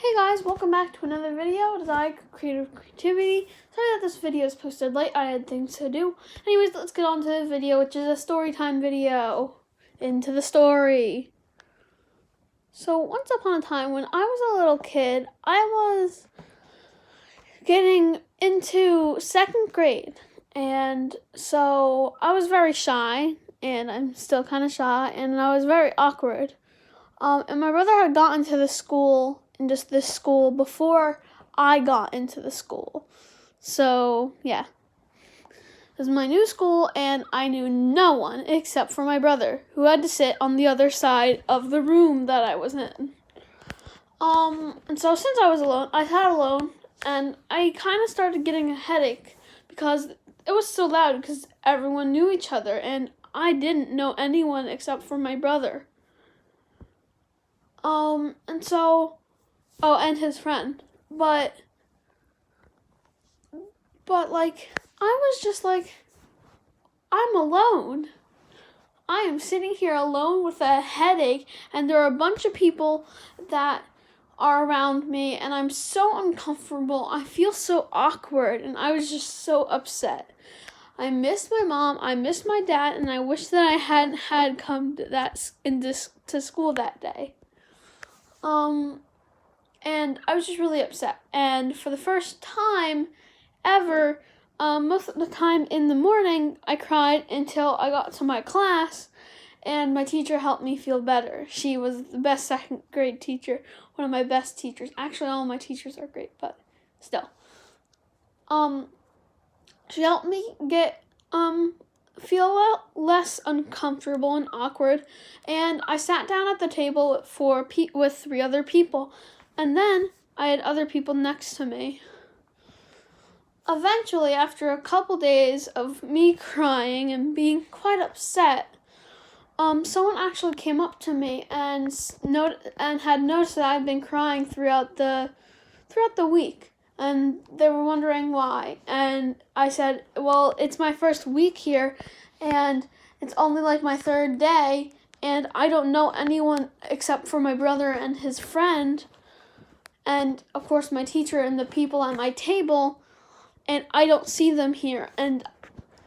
Hey guys, welcome back to another video. It is I, Creativity. Sorry that this video is posted late. I had things to do. Anyways, let's get on to the video, which is a story time video. Into the story. So once upon a time, when I was a little kid, I was getting into 2nd grade. And so I was very shy, and I'm still kind of shy, and I was very awkward. And my brother had gotten to the school, in just this school, before I got into the school. So, yeah. It was my new school, and I knew no one except for my brother, who had to sit on the other side of the room that I was in. And so since I was alone, I sat alone, and I kind of started getting a headache because it was so loud because everyone knew each other, and I didn't know anyone except for my brother. And his friend. But I was just like, I'm alone. I am sitting here alone with a headache, and there are a bunch of people that are around me, and I'm so uncomfortable. I feel so awkward, and I was just so upset. I missed my mom, I missed my dad, and I wish that I hadn't had come to school that day. And I was just really upset. And for the first time ever, most of the time in the morning, I cried until I got to my class, and my teacher helped me feel better. She was the best 2nd grade teacher, one of my best teachers. Actually, all my teachers are great, but still. She helped me feel less uncomfortable and awkward, and I sat down at the table with 3 other people, and then I had other people next to me. Eventually, after a couple days of me crying and being quite upset, someone actually came up to me and had noticed that I'd been crying throughout the week. And they were wondering why. And I said, well, it's my first week here, and it's only like my 3rd day, and I don't know anyone except for my brother and his friend, and of course my teacher and the people at my table, and I don't see them here, and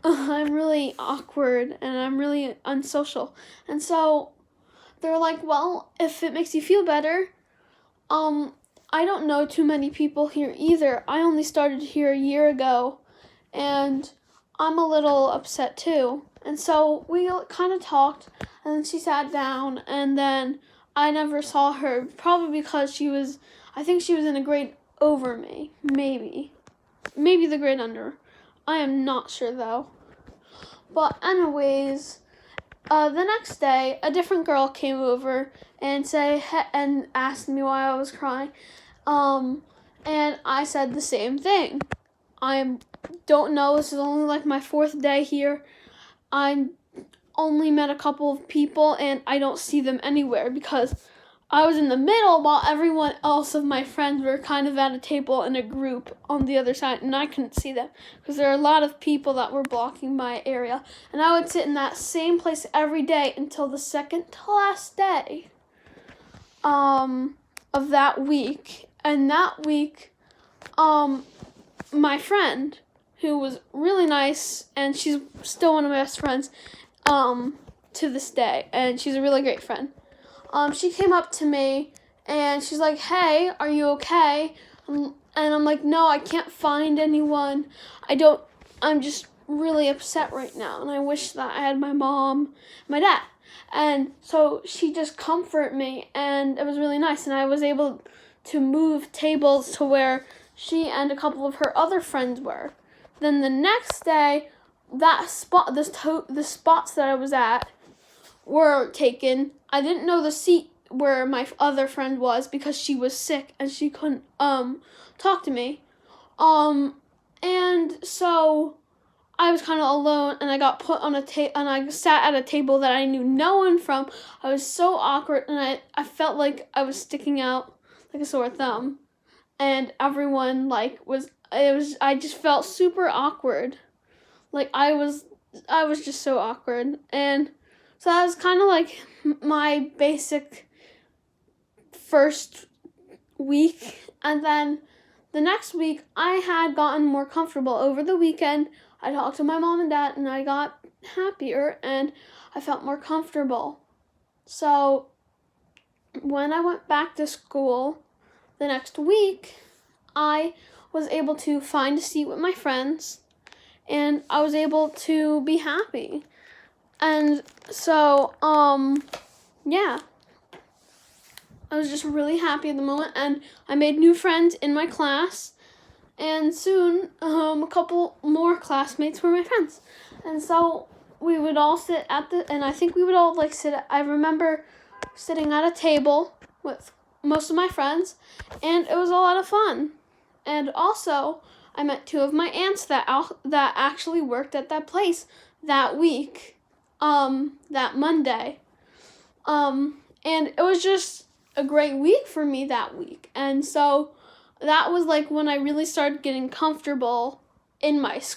I'm really awkward, and I'm really unsocial. And so they're like, well, if it makes you feel better, I don't know too many people here either. I only started here a year ago, and I'm a little upset too. And so we kind of talked, and then she sat down, and then I never saw her, probably because I think she was in a grade over me, maybe the grade under. I am not sure though. But anyways, the next day, a different girl came over and asked me why I was crying. And I said the same thing. I don't know, this is only like my 4th day here. I only met a couple of people, and I don't see them anywhere because I was in the middle while everyone else of my friends were kind of at a table in a group on the other side, and I couldn't see them because there are a lot of people that were blocking my area. And I would sit in that same place every day until the 2nd to last day of that week. And that week, my friend, who was really nice, and she's still one of my best friends to this day, and she's a really great friend. She came up to me, and she's like, hey, are you okay? And I'm like, no, I can't find anyone. I'm just really upset right now, and I wish that I had my mom, my dad. And so she just comforted me, and it was really nice, and I was able to move tables to where she and a couple of her other friends were. Then the next day, the spots that I was at were taken. I didn't know the seat where my other friend was because she was sick and she couldn't talk to me. And so I was kind of alone, and I got put on and I sat at a table that I knew no one from. I was so awkward, and I felt like I was sticking out like a sore thumb, and everyone I just felt super awkward. Like I was just so awkward. And so that was kind of like my basic first week, and then the next week I had gotten more comfortable. Over the weekend, I talked to my mom and dad, and I got happier, and I felt more comfortable. So when I went back to school the next week, I was able to find a seat with my friends, and I was able to be happy. And so, yeah. I was just really happy at the moment, and I made new friends in my class, and soon a couple more classmates were my friends. And so we would all sit and I think we would all I remember sitting at a table with most of my friends, and it was a lot of fun. And also, I met two of my aunts that actually worked at that place that week, that Monday. And it was just a great week for me that week. And so that was when I really started getting comfortable in my school.